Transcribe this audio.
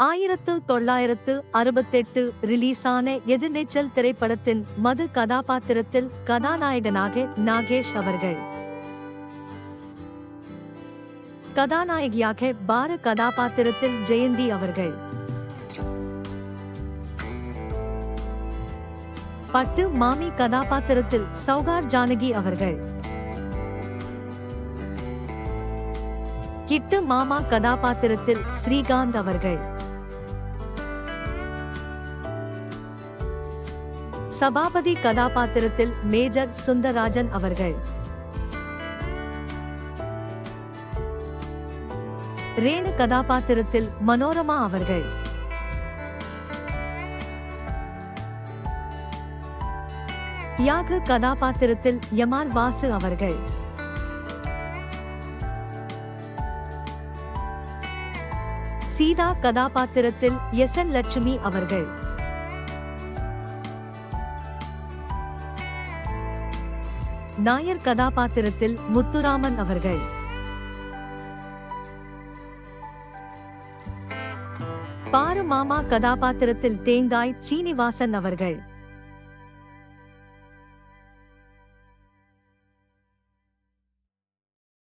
1968 ரிலீஸான எதிர்நீச்சல் திரைப்படத்தின் மது கதாபாத்திரத்தில் கதாநாயகனாக நாகேஷ் அவர்கள், கதாநாயகியாக பார கதாபாத்திரத்தில் ஜெயந்தி அவர்கள், பட்டு மாமி கதாபாத்திரத்தில் சௌகார் ஜானகி அவர்கள், கிட்டு மாமா கதாபாத்திரத்தில் ஸ்ரீகாந்த் அவர்கள், சபாபதி கதாபாத்திரத்தில் மேஜர் சுந்தரராஜன் அவர்கள், ரேணு கதாபாத்திரத்தில் மனோரமா அவர்கள், தியாகு கதாபாத்திரத்தில் யமால் வாசு அவர்கள், சீதா கதாபாத்திரத்தில் எஸ்.என். லட்சுமி அவர்கள், நாயர் கதாபாத்திரத்தில் முத்துராமன் அவர்கள், பாரு மாமா கதாபாத்திரத்தில் தேங்காய் சீனிவாசன் அவர்கள்.